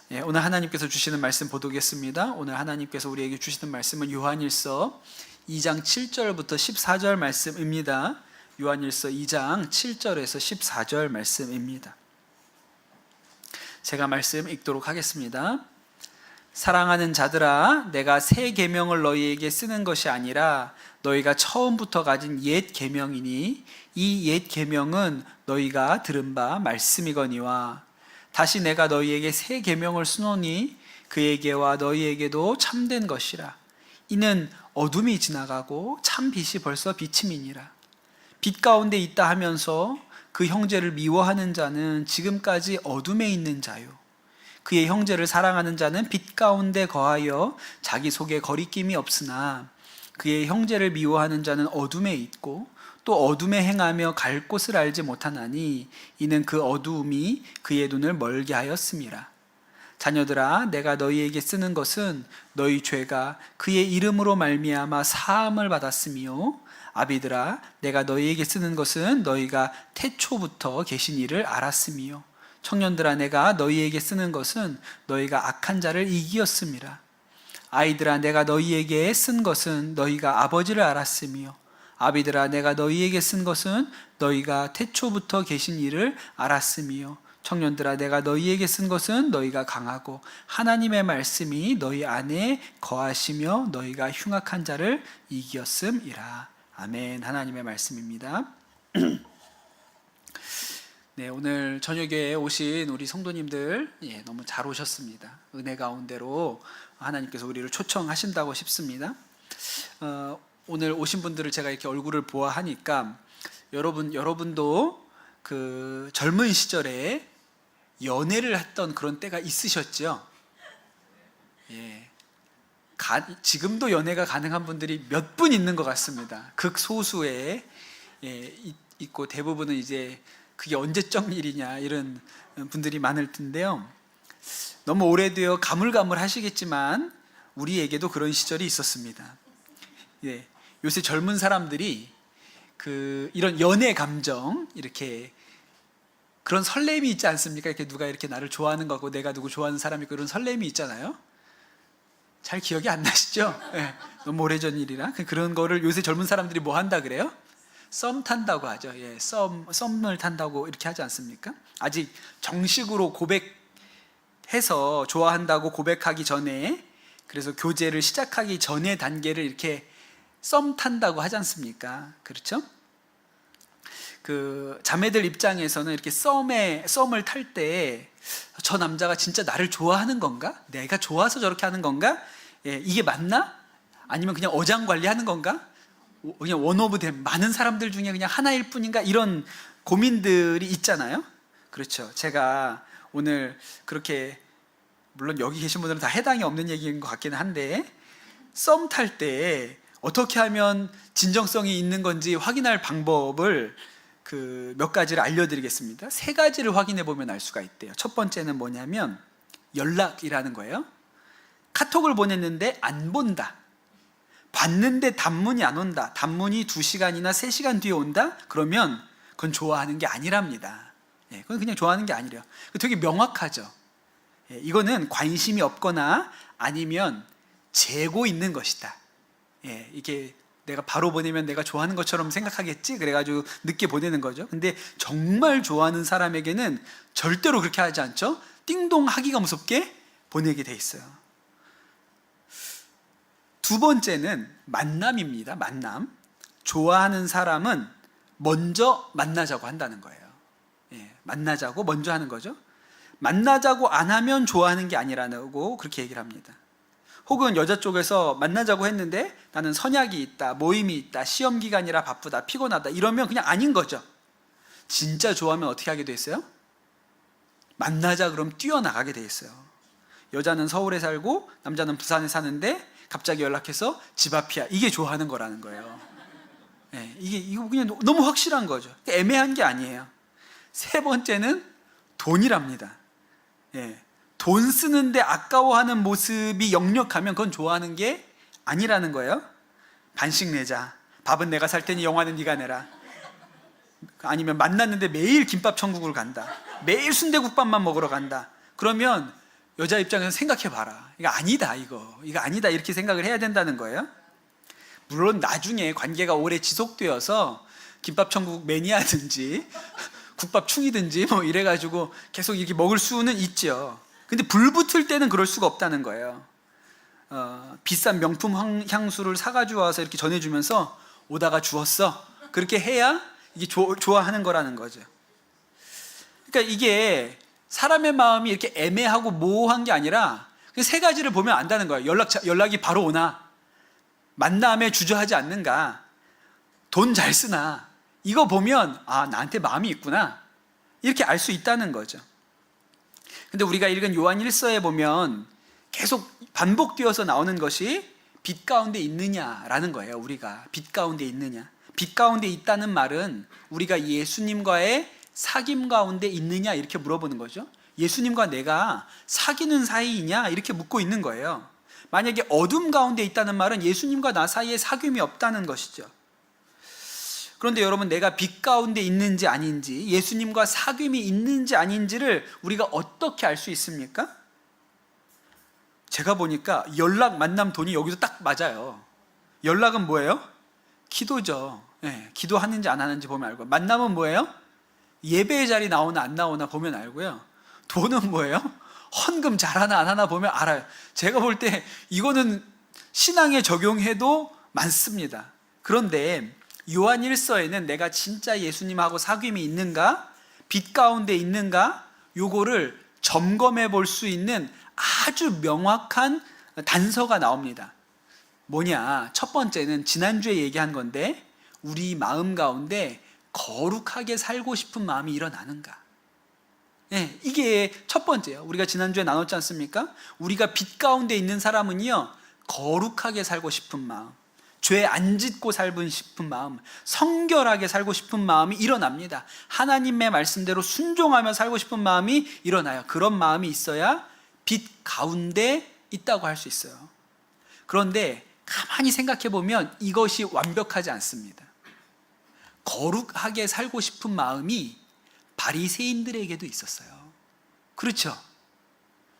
오늘 하나님께서 주시는 말씀 보도겠습니다. 오늘 하나님께서 우리에게 주시는 말씀은 요한일서 2장 7절부터 14절 말씀입니다. 요한일서 2장 7절에서 14절 말씀입니다. 제가 말씀 읽도록 하겠습니다. 사랑하는 자들아, 내가 새 계명을 너희에게 쓰는 것이 아니라 너희가 처음부터 가진 옛 계명이니 이 옛 계명은 너희가 들은 바 말씀이거니와 다시 내가 너희에게 새 계명을 쓰노니 그에게와 너희에게도 참된 것이라. 이는 어둠이 지나가고 참 빛이 벌써 비침이니라. 빛 가운데 있다 하면서 그 형제를 미워하는 자는 지금까지 어둠에 있는 자요, 그의 형제를 사랑하는 자는 빛 가운데 거하여 자기 속에 거리낌이 없으나 그의 형제를 미워하는 자는 어둠에 있고 또 어둠에 행하며 갈 곳을 알지 못하나니 이는 그 어두움이 그의 눈을 멀게 하였음이라. 자녀들아, 내가 너희에게 쓰는 것은 너희 죄가 그의 이름으로 말미암아 사함을 받았으며, 아비들아, 내가 너희에게 쓰는 것은 너희가 태초부터 계신 이를 알았으며, 청년들아, 내가 너희에게 쓰는 것은 너희가 악한 자를 이기었음이라. 아이들아, 내가 너희에게 쓴 것은 너희가 아버지를 알았으며, 아비들아, 내가 너희에게 쓴 것은 너희가 태초부터 계신 이를 알았으며, 청년들아, 내가 너희에게 쓴 것은 너희가 강하고 하나님의 말씀이 너희 안에 거하시며 너희가 흉악한 자를 이기었음이라. 아멘. 하나님의 말씀입니다. 네, 오늘 저녁에 오신 우리 성도님들, 너무 잘 오셨습니다. 은혜 가운데로 하나님께서 우리를 초청하신다고 싶습니다. 오늘 오신 분들을 제가 이렇게 얼굴을 보아하니까 여러분도 그 젊은 시절에 연애를 했던 그런 때가 있으셨죠? 지금도 연애가 가능한 분들이 몇 분 있는 것 같습니다. 극소수에 있고 대부분은 이제 그게 언제적 일이냐 이런 분들이 많을 텐데요. 너무 오래되어 가물가물하시겠지만 우리에게도 그런 시절이 있었습니다. 요새 젊은 사람들이 이런 연애 감정, 이렇게 그런 설렘이 있지 않습니까? 이렇게 누가 이렇게 나를 좋아하는 거 같고 내가 누구 좋아하는 사람이 있고 이런 설렘이 있잖아요. 잘 기억이 안 나시죠? 너무 오래전 일이라. 그런 거를 요새 젊은 사람들이 뭐 한다 그래요? 썸 탄다고 하죠. 썸을 탄다고 이렇게 하지 않습니까? 아직 정식으로 고백해서 좋아한다고 고백하기 전에, 그래서 교제를 시작하기 전의 단계를 이렇게 썸 탄다고 하지 않습니까? 그렇죠? 그 자매들 입장에서는 이렇게 썸을 탈 때 저 남자가 진짜 나를 좋아하는 건가? 내가 좋아서 저렇게 하는 건가? 이게 맞나? 아니면 그냥 어장관리하는 건가? 그냥 원 오브 댐, 많은 사람들 중에 그냥 하나일 뿐인가? 이런 고민들이 있잖아요. 그렇죠. 제가 오늘 그렇게, 물론 여기 계신 분들은 다 해당이 없는 얘기인 것 같기는 한데, 썸 탈 때 어떻게 하면 진정성이 있는 건지 확인할 방법을 몇 가지를 알려드리겠습니다. 3가지를 확인해 보면 알 수가 있대요. 첫 번째는 뭐냐면 연락이라는 거예요. 카톡을 보냈는데 안 본다, 봤는데 단문이 안 온다, 단문이 2시간이나 3시간 뒤에 온다? 그러면 그건 좋아하는 게 아니랍니다. 그건 그냥 좋아하는 게 아니래요. 되게 명확하죠. 이거는 관심이 없거나 아니면 재고 있는 것이다. 이게 내가 바로 보내면 내가 좋아하는 것처럼 생각하겠지? 그래가지고 늦게 보내는 거죠. 근데 정말 좋아하는 사람에게는 절대로 그렇게 하지 않죠. 띵동 하기가 무섭게 보내게 돼 있어요. 두 번째는 만남입니다. 만남. 좋아하는 사람은 먼저 만나자고 한다는 거예요. 만나자고 먼저 하는 거죠. 만나자고 안 하면 좋아하는 게 아니라고 그렇게 얘기를 합니다. 혹은 여자 쪽에서 만나자고 했는데 나는 선약이 있다, 모임이 있다, 시험 기간이라 바쁘다, 피곤하다, 이러면 그냥 아닌 거죠. 진짜 좋아하면 어떻게 하게 돼 있어요? 만나자 그럼 뛰어나가게 돼 있어요. 여자는 서울에 살고 남자는 부산에 사는데 갑자기 연락해서 집 앞이야. 이게 좋아하는 거라는 거예요. 이거 그냥 너무 확실한 거죠. 애매한 게 아니에요. 3번째는 돈이랍니다. 돈 쓰는데 아까워하는 모습이 역력하면 그건 좋아하는 게 아니라는 거예요. 반씩 내자, 밥은 내가 살 테니 영화는 네가 내라. 아니면 만났는데 매일 김밥 천국을 간다, 매일 순대국밥만 먹으러 간다. 그러면 여자 입장에서 생각해 봐라. 이거 아니다, 이거 아니다, 이렇게 생각을 해야 된다는 거예요. 물론 나중에 관계가 오래 지속되어서 김밥 천국 매니아든지 국밥 충이든지 뭐 이래가지고 계속 이렇게 먹을 수는 있죠. 근데 불 붙을 때는 그럴 수가 없다는 거예요. 비싼 명품 향수를 사가지고 와서 이렇게 전해주면서 오다가 주웠어, 그렇게 해야 이게 좋아하는 거라는 거죠. 그러니까 이게 사람의 마음이 이렇게 애매하고 모호한 게 아니라 세 가지를 보면 안다는 거예요. 연락이 바로 오나, 만남에 주저하지 않는가, 돈 잘 쓰나, 이거 보면 나한테 마음이 있구나, 이렇게 알 수 있다는 거죠. 근데 우리가 읽은 요한 1서에 보면 계속 반복되어서 나오는 것이 빛 가운데 있느냐라는 거예요. 우리가 빛 가운데 있느냐, 빛 가운데 있다는 말은 우리가 예수님과의 사귐 가운데 있느냐 이렇게 물어보는 거죠. 예수님과 내가 사귀는 사이이냐 이렇게 묻고 있는 거예요. 만약에 어둠 가운데 있다는 말은 예수님과 나 사이에 사귐이 없다는 것이죠. 그런데 여러분, 내가 빛 가운데 있는지 아닌지, 예수님과 사귐이 있는지 아닌지를 우리가 어떻게 알 수 있습니까? 제가 보니까 연락, 만남, 돈이 여기서 딱 맞아요. 연락은 뭐예요? 기도죠. 기도하는지 안 하는지 보면 알고. 만남은 뭐예요? 예배의 자리 나오나 안 나오나 보면 알고요. 돈은 뭐예요? 헌금 잘하나 안 하나 보면 알아요. 제가 볼 때 이거는 신앙에 적용해도 많습니다. 그런데 요한 1서에는 내가 진짜 예수님하고 사귐이 있는가, 빛 가운데 있는가, 요거를 점검해 볼 수 있는 아주 명확한 단서가 나옵니다. 뭐냐? 첫 번째는 지난주에 얘기한 건데, 우리 마음 가운데 거룩하게 살고 싶은 마음이 일어나는가? 이게 첫 번째예요. 우리가 지난주에 나눴지 않습니까? 우리가 빛 가운데 있는 사람은요, 거룩하게 살고 싶은 마음, 죄 안 짓고 살고 싶은 마음, 성결하게 살고 싶은 마음이 일어납니다. 하나님의 말씀대로 순종하며 살고 싶은 마음이 일어나요. 그런 마음이 있어야 빛 가운데 있다고 할 수 있어요. 그런데 가만히 생각해 보면 이것이 완벽하지 않습니다. 거룩하게 살고 싶은 마음이 바리새인들에게도 있었어요. 그렇죠?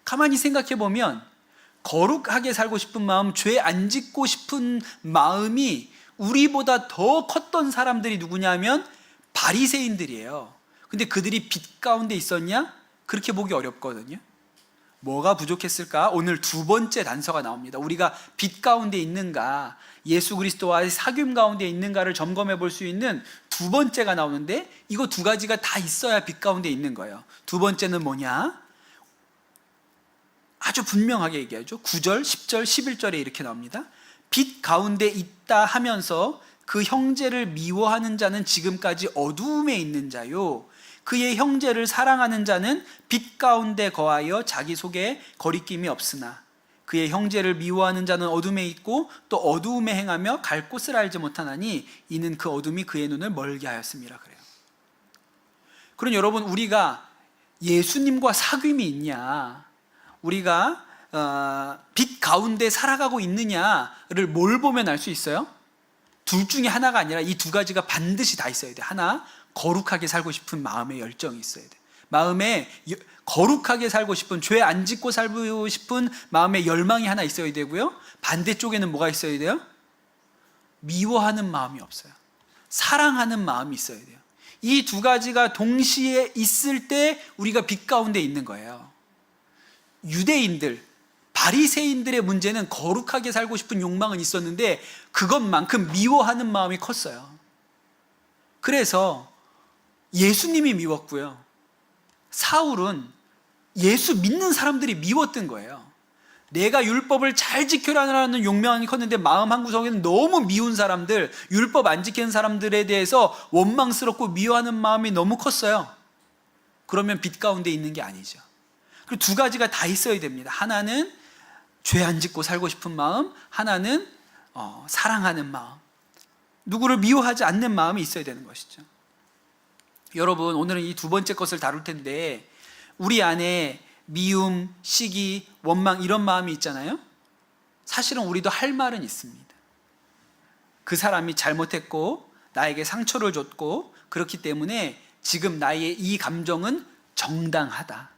가만히 생각해 보면 거룩하게 살고 싶은 마음, 죄 안 짓고 싶은 마음이 우리보다 더 컸던 사람들이 누구냐면 바리새인들이에요. 근데 그들이 빛 가운데 있었냐? 그렇게 보기 어렵거든요. 뭐가 부족했을까? 오늘 두 번째 단서가 나옵니다. 우리가 빛 가운데 있는가, 예수 그리스도와의 사귐 가운데 있는가를 점검해 볼 수 있는 두 번째가 나오는데, 이거 두 가지가 다 있어야 빛 가운데 있는 거예요. 두 번째는 뭐냐? 아주 분명하게 얘기하죠. 9절, 10절, 11절에 이렇게 나옵니다. 빛 가운데 있다 하면서 그 형제를 미워하는 자는 지금까지 어두움에 있는 자요, 그의 형제를 사랑하는 자는 빛 가운데 거하여 자기 속에 거리낌이 없으나 그의 형제를 미워하는 자는 어둠에 있고 또 어두움에 행하며 갈 곳을 알지 못하나니 이는 그 어둠이 그의 눈을 멀게 하였음이라 그래요. 그럼 여러분, 우리가 예수님과 사귐이 있냐, 우리가 빛 가운데 살아가고 있느냐를 뭘 보면 알 수 있어요? 둘 중에 하나가 아니라 이 두 가지가 반드시 다 있어야 돼. 하나, 거룩하게 살고 싶은 마음의 열정이 있어야 돼. 마음에 거룩하게 살고 싶은, 죄 안 짓고 살고 싶은 마음의 열망이 하나 있어야 되고요. 반대쪽에는 뭐가 있어야 돼요? 미워하는 마음이 없어요. 사랑하는 마음이 있어야 돼요. 이 두 가지가 동시에 있을 때 우리가 빛 가운데 있는 거예요. 유대인들, 바리새인들의 문제는 거룩하게 살고 싶은 욕망은 있었는데 그것만큼 미워하는 마음이 컸어요. 그래서 예수님이 미웠고요, 사울은 예수 믿는 사람들이 미웠던 거예요. 내가 율법을 잘 지켜라는 욕망이 컸는데 마음 한구석에는 너무 미운 사람들, 율법 안 지키는 사람들에 대해서 원망스럽고 미워하는 마음이 너무 컸어요. 그러면 빛 가운데 있는 게 아니죠. 그리고 두 가지가 다 있어야 됩니다. 하나는 죄 안 짓고 살고 싶은 마음, 하나는 사랑하는 마음, 누구를 미워하지 않는 마음이 있어야 되는 것이죠. 여러분, 오늘은 이 두 번째 것을 다룰 텐데, 우리 안에 미움, 시기, 원망 이런 마음이 있잖아요. 사실은 우리도 할 말은 있습니다. 그 사람이 잘못했고 나에게 상처를 줬고 그렇기 때문에 지금 나의 이 감정은 정당하다.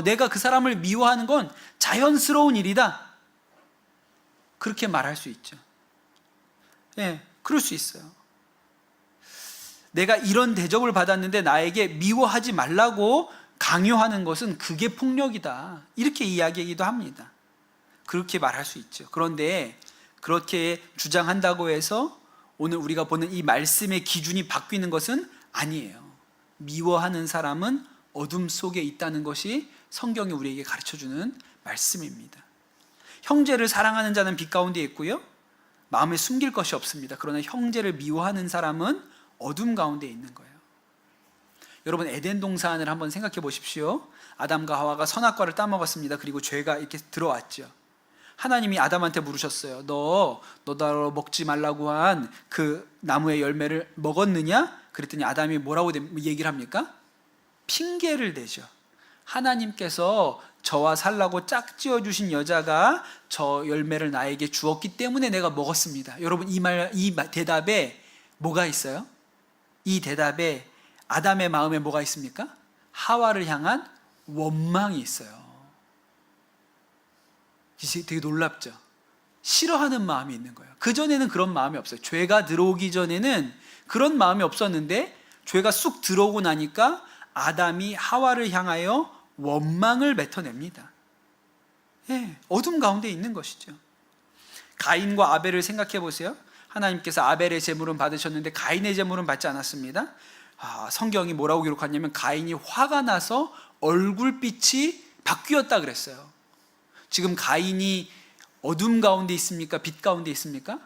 내가 그 사람을 미워하는 건 자연스러운 일이다. 그렇게 말할 수 있죠. 예, 그럴 수 있어요. 내가 이런 대접을 받았는데 나에게 미워하지 말라고 강요하는 것은 그게 폭력이다. 이렇게 이야기하기도 합니다. 그렇게 말할 수 있죠. 그런데 그렇게 주장한다고 해서 오늘 우리가 보는 이 말씀의 기준이 바뀌는 것은 아니에요. 미워하는 사람은 어둠 속에 있다는 것이 성경이 우리에게 가르쳐주는 말씀입니다. 형제를 사랑하는 자는 빛 가운데 있고요, 마음에 숨길 것이 없습니다. 그러나 형제를 미워하는 사람은 어둠 가운데 있는 거예요. 여러분, 에덴 동산을 한번 생각해 보십시오. 아담과 하와가 선악과를 따먹었습니다. 그리고 죄가 이렇게 들어왔죠. 하나님이 아담한테 물으셨어요. 너 나로 먹지 말라고 한 그 나무의 열매를 먹었느냐? 그랬더니 아담이 뭐라고 얘기를 합니까? 핑계를 대죠. 하나님께서 저와 살라고 짝지어 주신 여자가 저 열매를 나에게 주었기 때문에 내가 먹었습니다. 여러분, 이 대답에 뭐가 있어요? 이 대답에 아담의 마음에 뭐가 있습니까? 하와를 향한 원망이 있어요. 되게 놀랍죠? 싫어하는 마음이 있는 거예요. 그전에는 그런 마음이 없어요. 죄가 들어오기 전에는 그런 마음이 없었는데 죄가 쑥 들어오고 나니까 아담이 하와를 향하여 원망을 뱉어냅니다. 예, 어둠 가운데 있는 것이죠. 가인과 아벨을 생각해 보세요. 하나님께서 아벨의 제물은 받으셨는데 가인의 제물은 받지 않았습니다. 성경이 뭐라고 기록하냐면 가인이 화가 나서 얼굴빛이 바뀌었다 그랬어요. 지금 가인이 어둠 가운데 있습니까? 빛 가운데 있습니까?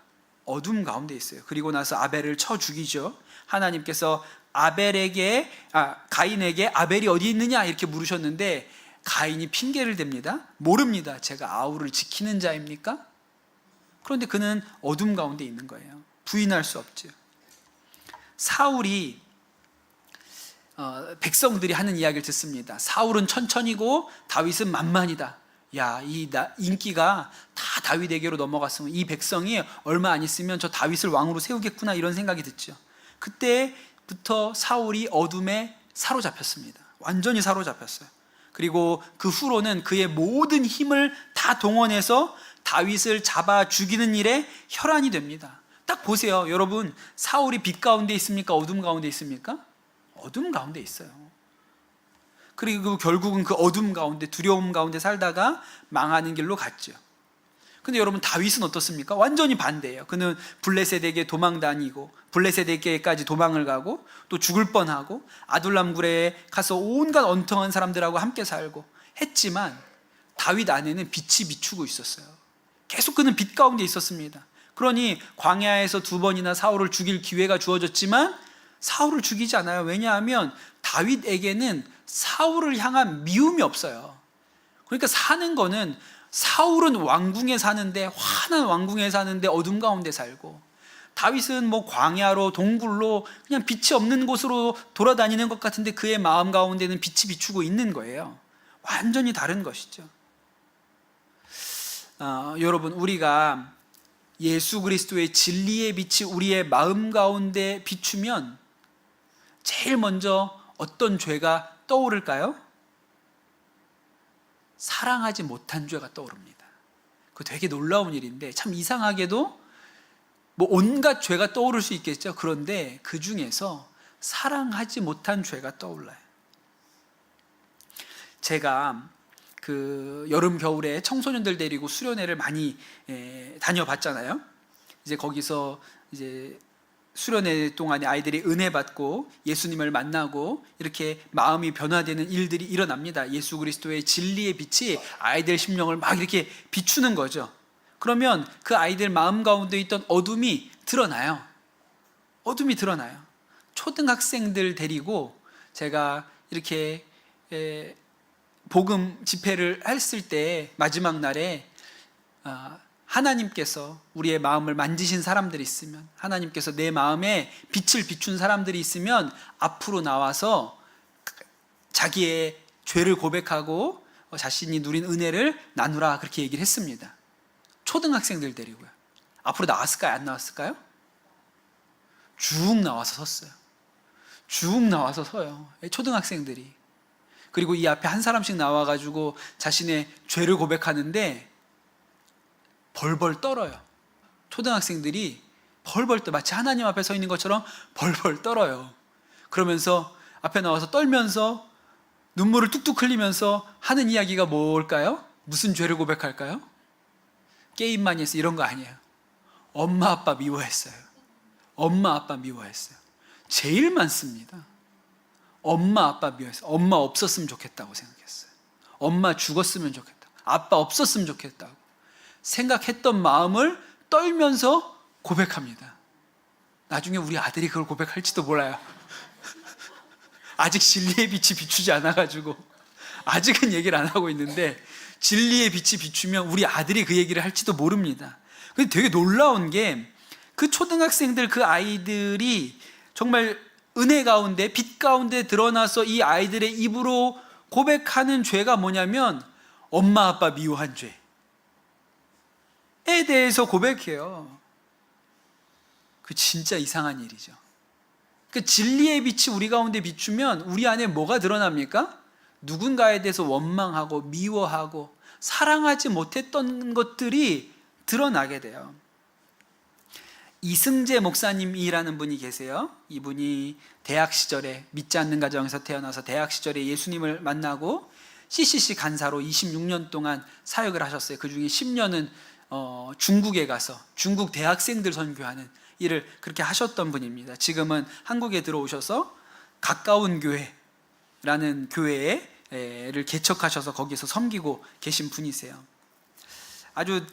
어둠 가운데 있어요. 그리고 나서 아벨을 쳐 죽이죠. 하나님께서 가인에게 아벨이 어디 있느냐 이렇게 물으셨는데 가인이 핑계를 댑니다. 모릅니다. 제가 아우를 지키는 자입니까? 그런데 그는 어둠 가운데 있는 거예요. 부인할 수 없죠. 사울이 백성들이 하는 이야기를 듣습니다. 사울은 천천히고 다윗은 만만이다. 야, 인기가 다 다윗에게로 넘어갔으면 이 백성이 얼마 안 있으면 저 다윗을 왕으로 세우겠구나, 이런 생각이 듣죠. 그때부터 사울이 어둠에 사로잡혔습니다. 완전히 사로잡혔어요. 그리고 그 후로는 그의 모든 힘을 다 동원해서 다윗을 잡아 죽이는 일에 혈안이 됩니다. 딱 보세요. 여러분, 사울이 빛 가운데 있습니까? 어둠 가운데 있습니까? 어둠 가운데 있어요. 그리고 결국은 그 어둠 가운데, 두려움 가운데 살다가 망하는 길로 갔죠. 근데 여러분, 다윗은 어떻습니까? 완전히 반대예요. 그는 블레셋에게 도망 다니고 블레셋에게까지 도망을 가고 또 죽을 뻔하고 아둘람굴에 가서 온갖 엉뚱한 사람들하고 함께 살고 했지만 다윗 안에는 빛이 비추고 있었어요. 계속 그는 빛 가운데 있었습니다. 그러니 광야에서 2번이나 사울을 죽일 기회가 주어졌지만 사울을 죽이지 않아요. 왜냐하면 다윗에게는 사울을 향한 미움이 없어요. 그러니까 사는 거는, 사울은 왕궁에 사는데, 환한 왕궁에 사는데 어둠 가운데 살고, 다윗은 뭐 광야로 동굴로 그냥 빛이 없는 곳으로 돌아다니는 것 같은데 그의 마음 가운데는 빛이 비추고 있는 거예요. 완전히 다른 것이죠. 여러분, 우리가 예수 그리스도의 진리의 빛이 우리의 마음 가운데 비추면 제일 먼저 어떤 죄가 떠오를까요? 사랑하지 못한 죄가 떠오릅니다. 그거 되게 놀라운 일인데, 참 이상하게도 뭐 온갖 죄가 떠오를 수 있겠죠. 그런데 그 중에서 사랑하지 못한 죄가 떠올라요. 제가 그 여름 겨울에 청소년들 데리고 수련회를 많이 다녀봤잖아요. 이제 거기서 이제 수련회 동안에 아이들이 은혜 받고 예수님을 만나고 이렇게 마음이 변화되는 일들이 일어납니다. 예수 그리스도의 진리의 빛이 아이들 심령을 막 이렇게 비추는 거죠. 그러면 그 아이들 마음 가운데 있던 어둠이 드러나요. 어둠이 드러나요. 초등학생들 데리고 제가 이렇게 복음 집회를 했을 때 마지막 날에 하나님께서 우리의 마음을 만지신 사람들이 있으면, 하나님께서 내 마음에 빛을 비춘 사람들이 있으면 앞으로 나와서 자기의 죄를 고백하고 자신이 누린 은혜를 나누라, 그렇게 얘기를 했습니다. 초등학생들 데리고요. 앞으로 나왔을까요? 안 나왔을까요? 쭉 나와서 섰어요. 쭉 나와서 서요. 초등학생들이. 그리고 이 앞에 한 사람씩 나와가지고 자신의 죄를 고백하는데 벌벌 떨어요. 초등학생들이 벌벌 떨어, 마치 하나님 앞에 서 있는 것처럼 벌벌 떨어요. 그러면서 앞에 나와서 떨면서 눈물을 뚝뚝 흘리면서 하는 이야기가 뭘까요? 무슨 죄를 고백할까요? 게임 많이 해서 이런 거 아니에요. 엄마 아빠 미워했어요. 엄마 아빠 미워했어요. 제일 많습니다. 엄마 아빠 미워했어요. 엄마 없었으면 좋겠다고 생각했어요. 엄마 죽었으면 좋겠다. 아빠 없었으면 좋겠다고 생각했던 마음을 떨면서 고백합니다. 나중에 우리 아들이 그걸 고백할지도 몰라요. 아직 진리의 빛이 비추지 않아가지고 아직은 얘기를 안 하고 있는데, 진리의 빛이 비추면 우리 아들이 그 얘기를 할지도 모릅니다. 근데 되게 놀라운 게, 그 초등학생들, 그 아이들이 정말 은혜 가운데, 빛 가운데 드러나서 이 아이들의 입으로 고백하는 죄가 뭐냐면 엄마 아빠 미워한 죄에 대해서 고백해요. 그 진짜 이상한 일이죠. 그 진리의 빛이 우리 가운데 비추면 우리 안에 뭐가 드러납니까? 누군가에 대해서 원망하고 미워하고 사랑하지 못했던 것들이 드러나게 돼요. 이승재 목사님이라는 분이 계세요. 이분이 대학 시절에, 믿지 않는 가정에서 태어나서 대학 시절에 예수님을 만나고 CCC 간사로 26년 동안 사역을 하셨어요. 그 중에 10년은 중국에 가서 중국 대학생들 선교하는 일을 그렇게 하셨던 분입니다. 지금은 한국에 들어오셔서 가까운 교회라는 교회를 개척하셔서 거기서 섬기고 계신 분이세요. 아주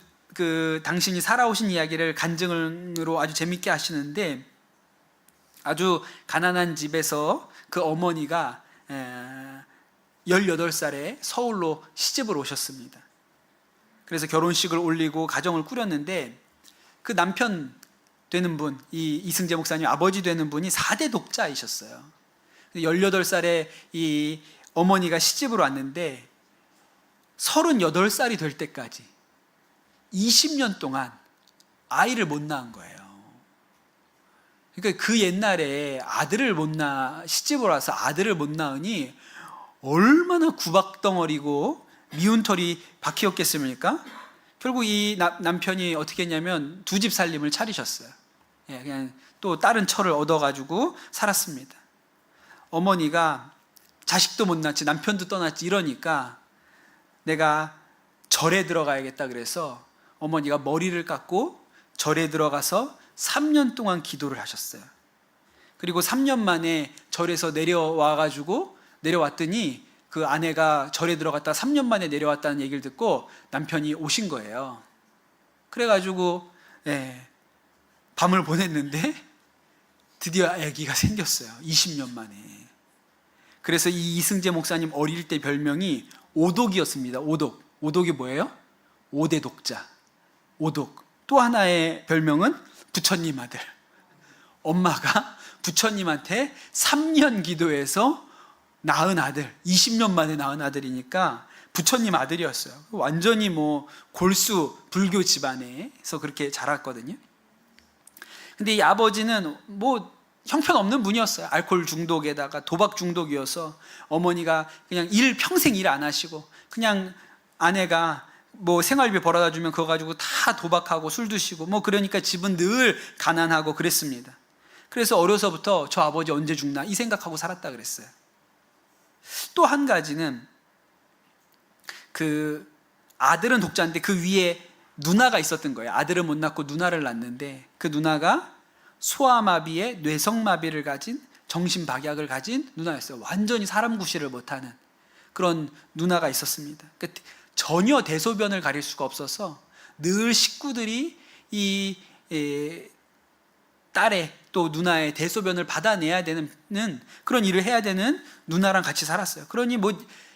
당신이 살아오신 이야기를 간증으로 아주 재밌게 하시는데, 아주 가난한 집에서 그 어머니가 18살에 서울로 시집을 오셨습니다. 그래서 결혼식을 올리고 가정을 꾸렸는데, 그 남편 되는 분, 이 이승재 목사님 아버지 되는 분이 4대 독자이셨어요. 18살에 이 어머니가 시집을 왔는데 38살이 될 때까지 20년 동안 아이를 못 낳은 거예요. 그러니까 그 옛날에 시집을 와서 아들을 못 낳으니 얼마나 구박덩어리고 미운 털이 박히었겠습니까? 결국 이 남편이 어떻게 했냐면 2집 살림을 차리셨어요. 그냥 또 다른 처를 얻어가지고 살았습니다. 어머니가 자식도 못 낳지, 남편도 떠났지 이러니까 내가 절에 들어가야겠다 그래서 어머니가 머리를 깎고 절에 들어가서 3년 동안 기도를 하셨어요. 그리고 3년 만에 절에서 내려왔더니 그 아내가 절에 들어갔다 3년 만에 내려왔다는 얘기를 듣고 남편이 오신 거예요. 그래가지고 밤을 보냈는데 드디어 아기가 생겼어요. 20년 만에. 그래서 이 이승재 목사님 어릴 때 별명이 오독이었습니다. 오독이 뭐예요? 5대 독자. 오독. 또 하나의 별명은 부처님 아들. 엄마가 부처님한테 3년 기도해서 낳은 아들, 20년 만에 낳은 아들이니까 부처님 아들이었어요. 완전히 골수 불교 집안에서 그렇게 자랐거든요. 근데 이 아버지는 형편없는 분이었어요. 알코올 중독에다가 도박 중독이어서 어머니가 그냥 평생 일 안 하시고 그냥 아내가 생활비 벌어다 주면 그거 가지고 다 도박하고 술 드시고 그러니까 집은 늘 가난하고 그랬습니다. 그래서 어려서부터 저 아버지 언제 죽나 이 생각하고 살았다 그랬어요. 또 한 가지는 그 아들은 독자인데 그 위에 누나가 있었던 거예요. 아들을 못 낳고 누나를 낳는데 그 누나가 소아마비에 뇌성마비를 가진, 정신박약을 가진 누나였어요. 완전히 사람 구실을 못하는 그런 누나가 있었습니다. 그러니까 전혀 대소변을 가릴 수가 없어서 늘 식구들이 이 딸의 또 누나의 대소변을 받아내야 되는 그런 일을 해야 되는 누나랑 같이 살았어요. 그러니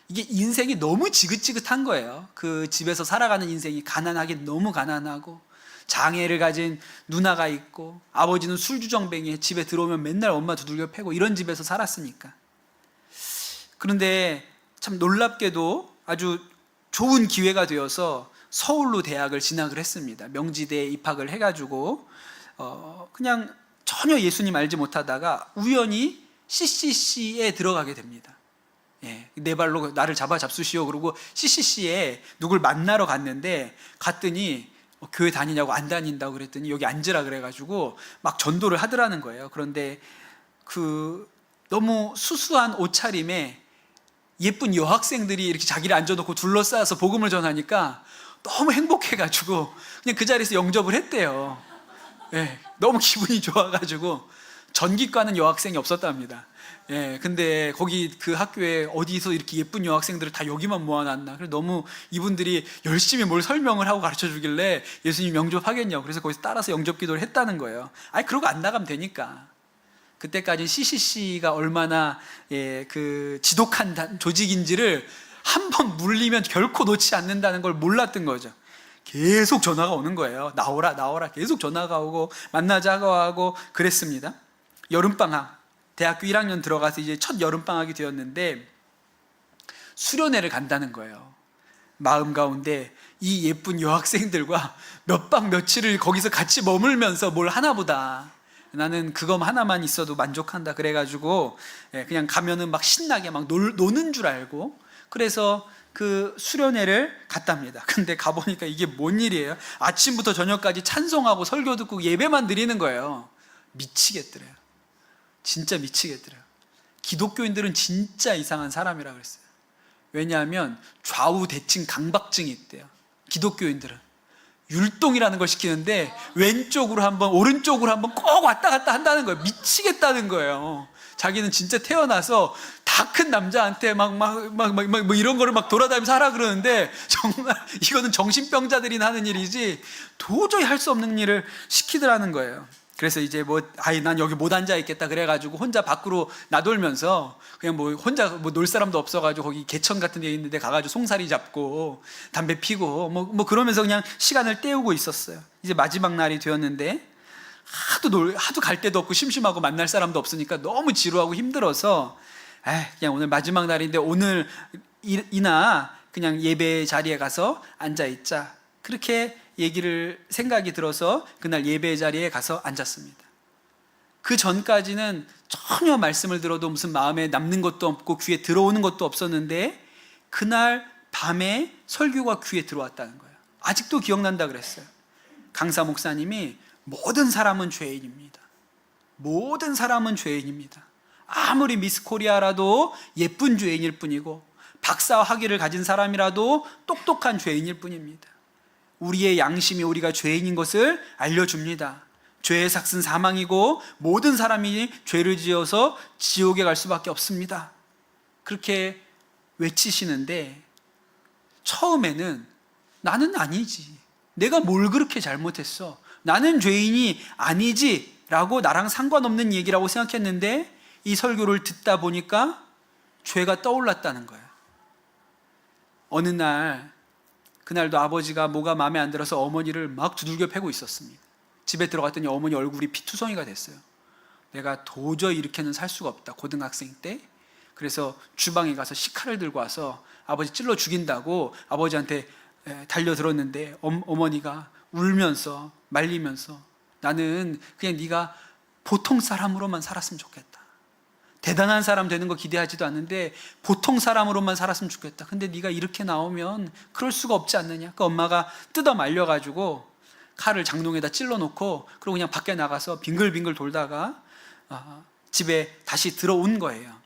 이게 인생이 너무 지긋지긋한 거예요. 그 집에서 살아가는 인생이 가난하긴 너무 가난하고 장애를 가진 누나가 있고 아버지는 술주정뱅이에 집에 들어오면 맨날 엄마 두들겨 패고 이런 집에서 살았으니까. 그런데 참 놀랍게도 아주 좋은 기회가 되어서 서울로 대학을 진학을 했습니다. 명지대에 입학을 해가지고 그냥 전혀 예수님 알지 못하다가 우연히 CCC에 들어가게 됩니다. 내 발로 나를 잡수시오. 그러고 CCC에 누굴 만나러 갔더니 교회 다니냐고 안 다닌다고 그랬더니 여기 앉으라 그래가지고 막 전도를 하더라는 거예요. 그런데 너무 수수한 옷차림에 예쁜 여학생들이 이렇게 자기를 앉아놓고 둘러싸서 복음을 전하니까 너무 행복해가지고 그냥 그 자리에서 영접을 했대요. 너무 기분이 좋아가지고 전기과는 여학생이 없었답니다. 근데 거기 그 학교에 어디서 이렇게 예쁜 여학생들을 다 여기만 모아놨나. 그래서 너무 이분들이 열심히 뭘 설명을 하고 가르쳐 주길래 예수님 영접하겠냐고. 그래서 거기서 따라서 영접 기도를 했다는 거예요. 그러고 안 나가면 되니까. 그때까지 CCC가 얼마나 그 지독한 조직인지를 한번 물리면 결코 놓지 않는다는 걸 몰랐던 거죠. 계속 전화가 오는 거예요. 나오라 계속 전화가 오고 만나자고 하고 그랬습니다. 여름방학, 대학교 1학년 들어가서 이제 첫 여름방학이 되었는데 수련회를 간다는 거예요. 마음 가운데 이 예쁜 여학생들과 몇 박 며칠을 거기서 같이 머물면서 뭘 하나보다 나는 그거 하나만 있어도 만족한다. 그래가지고 그냥 가면은 막 신나게 막 노는 줄 알고, 그래서 그 수련회를 갔답니다. 근데 가보니까 이게 뭔 일이에요? 아침부터 저녁까지 찬송하고 설교 듣고 예배만 드리는 거예요. 미치겠더래요. 진짜 미치겠더래요. 기독교인들은 진짜 이상한 사람이라 그랬어요. 왜냐하면 좌우 대칭 강박증이 있대요. 기독교인들은 율동이라는 걸 시키는데 왼쪽으로 한번 오른쪽으로 한번 꼭 왔다 갔다 한다는 거예요. 미치겠다는 거예요. 자기는 진짜 태어나서 다 큰 남자한테 막 이런 거를 막 돌아다니면서 하라 그러는데, 정말 이거는 정신병자들이 하는 일이지 도저히 할 수 없는 일을 시키더라는 거예요. 그래서 이제 난 여기 못 앉아 있겠다 그래가지고 혼자 밖으로 나돌면서 그냥 혼자 놀 사람도 없어가지고 거기 개천 같은 데 있는데 가가지고 송사리 잡고 담배 피고 그러면서 그냥 시간을 때우고 있었어요. 이제 마지막 날이 되었는데 하도 갈 데도 없고 심심하고 만날 사람도 없으니까 너무 지루하고 힘들어서 그냥 오늘 마지막 날인데 오늘이나 그냥 예배 자리에 가서 앉아 있자, 그렇게 생각이 들어서 그날 예배 자리에 가서 앉았습니다. 그 전까지는 전혀 말씀을 들어도 무슨 마음에 남는 것도 없고 귀에 들어오는 것도 없었는데 그날 밤에 설교가 귀에 들어왔다는 거예요. 아직도 기억난다 그랬어요. 강사 목사님이 모든 사람은 죄인입니다. 모든 사람은 죄인입니다. 아무리 미스 코리아라도 예쁜 죄인일 뿐이고 박사와 학위를 가진 사람이라도 똑똑한 죄인일 뿐입니다. 우리의 양심이 우리가 죄인인 것을 알려줍니다. 죄의 삭은 사망이고 모든 사람이 죄를 지어서 지옥에 갈 수밖에 없습니다. 그렇게 외치시는데 처음에는 나는 아니지, 내가 뭘 그렇게 잘못했어, 나는 죄인이 아니지 라고 나랑 상관없는 얘기라고 생각했는데 이 설교를 듣다 보니까 죄가 떠올랐다는 거예요. 어느 날, 그날도 아버지가 뭐가 마음에 안 들어서 어머니를 막 두들겨 패고 있었습니다. 집에 들어갔더니 어머니 얼굴이 피투성이가 됐어요. 내가 도저히 이렇게는 살 수가 없다, 고등학생 때. 그래서 주방에 가서 식칼을 들고 와서 아버지 찔러 죽인다고 아버지한테 달려들었는데 어머니가 울면서 말리면서 나는 그냥 네가 보통 사람으로만 살았으면 좋겠다, 대단한 사람 되는 거 기대하지도 않는데 보통 사람으로만 살았으면 좋겠다. 근데 네가 이렇게 나오면 그럴 수가 없지 않느냐. 그 엄마가 뜯어 말려가지고 칼을 장롱에다 찔러놓고 그리고 그냥 밖에 나가서 빙글빙글 돌다가 집에 다시 들어온 거예요.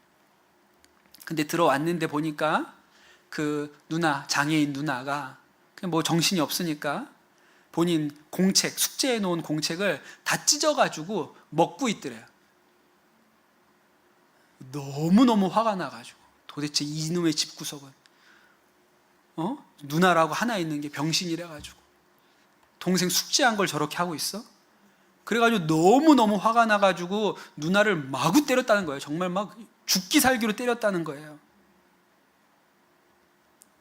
근데 들어왔는데 보니까 그 장애인 누나가 그냥 정신이 없으니까 본인 숙제해 놓은 공책을 다 찢어가지고 먹고 있더래요. 너무너무 화가 나가지고 도대체 이놈의 집구석은 누나라고 하나 있는 게 병신이래가지고 동생 숙제한 걸 저렇게 하고 있어? 그래가지고 너무너무 화가 나가지고 누나를 마구 때렸다는 거예요. 정말 막 죽기 살기로 때렸다는 거예요.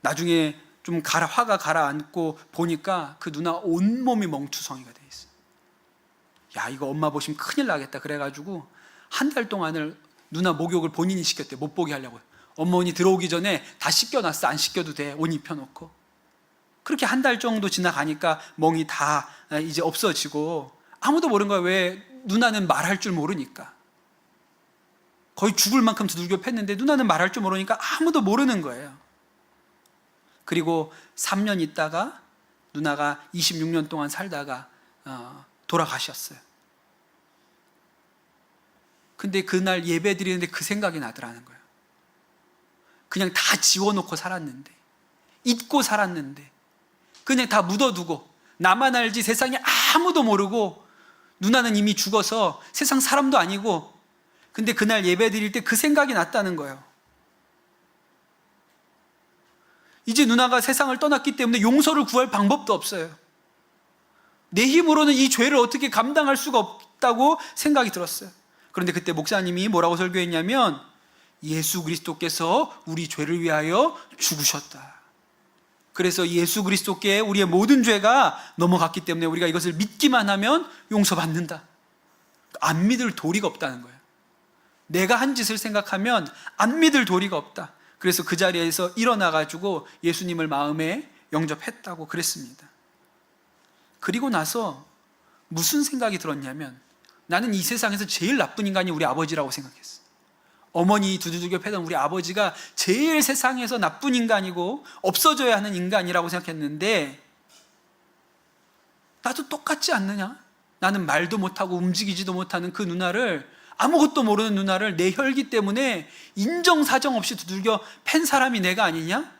나중에 좀 화가 가라앉고 보니까 그 누나 온몸이 멍투성이가 돼 있어요. 야, 이거 엄마 보시면 큰일 나겠다. 그래가지고 한 달 동안을 누나 목욕을 본인이 시켰대. 못 보게 하려고요. 어머니 들어오기 전에 다 씻겨놨어. 안 씻겨도 돼. 옷 입혀놓고. 그렇게 한 달 정도 지나가니까 멍이 다 이제 없어지고 아무도 모르는 거예요. 왜? 누나는 말할 줄 모르니까. 거의 죽을 만큼 두들겨 팼는데 누나는 말할 줄 모르니까 아무도 모르는 거예요. 그리고 3년 있다가 누나가 26년 동안 살다가 돌아가셨어요. 근데 그날 예배 드리는데 그 생각이 나더라는 거예요. 그냥 다 지워놓고 살았는데, 잊고 살았는데, 그냥 다 묻어두고 나만 알지 세상에 아무도 모르고 누나는 이미 죽어서 세상 사람도 아니고, 근데 그날 예배 드릴 때 그 생각이 났다는 거예요. 이제 누나가 세상을 떠났기 때문에 용서를 구할 방법도 없어요. 내 힘으로는 이 죄를 어떻게 감당할 수가 없다고 생각이 들었어요. 그런데 그때 목사님이 뭐라고 설교했냐면, 예수 그리스도께서 우리 죄를 위하여 죽으셨다. 그래서 예수 그리스도께 우리의 모든 죄가 넘어갔기 때문에 우리가 이것을 믿기만 하면 용서받는다. 안 믿을 도리가 없다는 거예요. 내가 한 짓을 생각하면 안 믿을 도리가 없다. 그래서 그 자리에서 일어나가지고 예수님을 마음에 영접했다고 그랬습니다. 그리고 나서 무슨 생각이 들었냐면, 나는 이 세상에서 제일 나쁜 인간이 우리 아버지라고 생각했어. 어머니 두두두겨 패던 우리 아버지가 제일 세상에서 나쁜 인간이고 없어져야 하는 인간이라고 생각했는데, 나도 똑같지 않느냐? 나는 말도 못하고 움직이지도 못하는 그 누나를, 아무것도 모르는 누나를 내 혈기 때문에 인정사정 없이 두들겨 팬 사람이 내가 아니냐?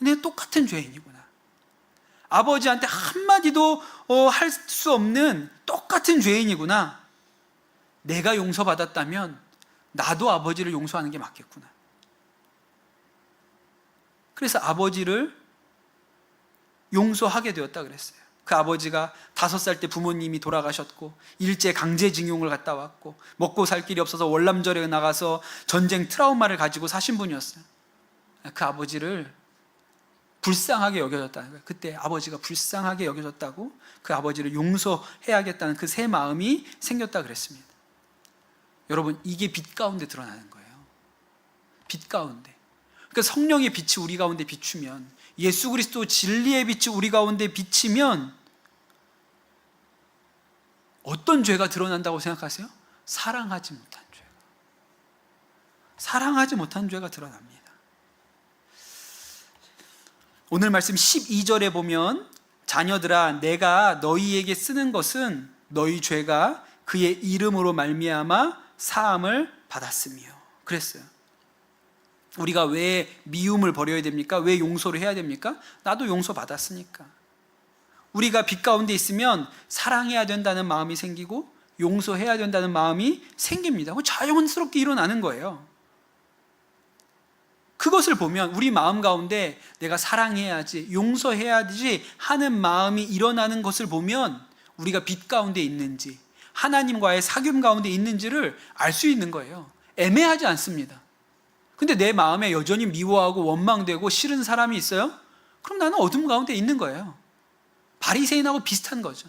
내가 똑같은 죄인이구나. 아버지한테 한마디도 할 수 없는 똑같은 죄인이구나. 내가 용서받았다면 나도 아버지를 용서하는 게 맞겠구나. 그래서 아버지를 용서하게 되었다 그랬어요. 그 아버지가 5살 때 부모님이 돌아가셨고, 일제 강제징용을 갔다 왔고, 먹고 살 길이 없어서 월남절에 나가서 전쟁 트라우마를 가지고 사신 분이었어요. 그 아버지를 불쌍하게 여겨졌다는 거예요. 그때 아버지가 불쌍하게 여겨졌다고, 그 아버지를 용서해야겠다는 그 새 마음이 생겼다 그랬습니다. 여러분, 이게 빛 가운데 드러나는 거예요. 빛 가운데. 그러니까 성령의 빛이 우리 가운데 비추면, 예수 그리스도 진리의 빛이 우리 가운데 비치면 어떤 죄가 드러난다고 생각하세요? 사랑하지 못한 죄가. 사랑하지 못한 죄가 드러납니다. 오늘 말씀 12절에 보면, 자녀들아 내가 너희에게 쓰는 것은 너희 죄가 그의 이름으로 말미암아 사함을 받았으며 그랬어요. 우리가 왜 미움을 버려야 됩니까? 왜 용서를 해야 됩니까? 나도 용서받았으니까. 우리가 빛 가운데 있으면 사랑해야 된다는 마음이 생기고 용서해야 된다는 마음이 생깁니다. 자연스럽게 일어나는 거예요. 그것을 보면 우리 마음 가운데 내가 사랑해야지, 용서해야지 하는 마음이 일어나는 것을 보면 우리가 빛 가운데 있는지, 하나님과의 사귐 가운데 있는지를 알 수 있는 거예요. 애매하지 않습니다. 근데 내 마음에 여전히 미워하고 원망되고 싫은 사람이 있어요? 그럼 나는 어둠 가운데 있는 거예요. 바리새인하고 비슷한 거죠.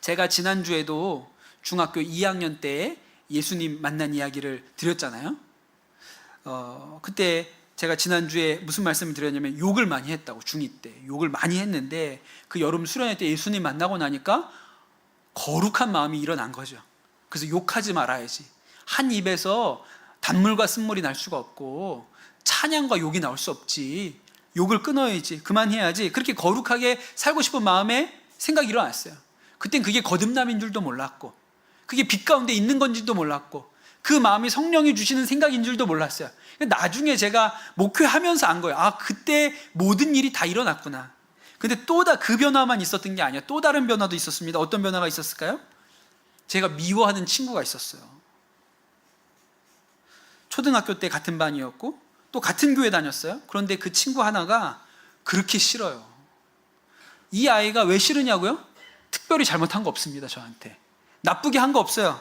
제가 지난주에도 중학교 2학년 때 예수님 만난 이야기를 드렸잖아요. 그때 제가 지난주에 무슨 말씀을 드렸냐면, 욕을 많이 했다고. 중2 때 욕을 많이 했는데, 그 여름 수련회 때 예수님 만나고 나니까 거룩한 마음이 일어난 거죠. 그래서 욕하지 말아야지, 한 입에서 단물과 쓴물이 날 수가 없고 찬양과 욕이 나올 수 없지, 욕을 끊어야지, 그만해야지, 그렇게 거룩하게 살고 싶은 마음에 생각이 일어났어요. 그땐 그게 거듭남인 줄도 몰랐고, 그게 빛 가운데 있는 건지도 몰랐고, 그 마음이 성령이 주시는 생각인 줄도 몰랐어요. 나중에 제가 목회하면서 안 거예요. 아, 그때 모든 일이 다 일어났구나. 근데 그 변화만 있었던 게 아니야. 또 다른 변화도 있었습니다. 어떤 변화가 있었을까요? 제가 미워하는 친구가 있었어요. 초등학교 때 같은 반이었고 또 같은 교회 다녔어요. 그런데 그 친구 하나가 그렇게 싫어요. 이 아이가 왜 싫으냐고요? 특별히 잘못한 거 없습니다. 저한테 나쁘게 한 거 없어요.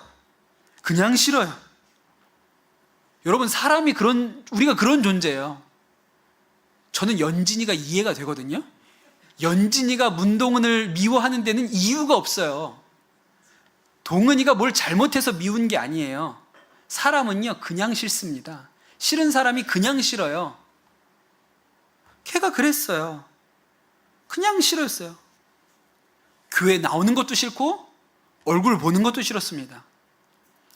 그냥 싫어요. 여러분, 우리가 그런 존재예요. 저는 연진이가 이해가 되거든요. 연진이가 문동은을 미워하는 데는 이유가 없어요. 동은이가 뭘 잘못해서 미운 게 아니에요. 사람은요, 그냥 싫습니다. 싫은 사람이 그냥 싫어요. 걔가 그랬어요. 그냥 싫었어요. 교회 나오는 것도 싫고 얼굴 보는 것도 싫었습니다.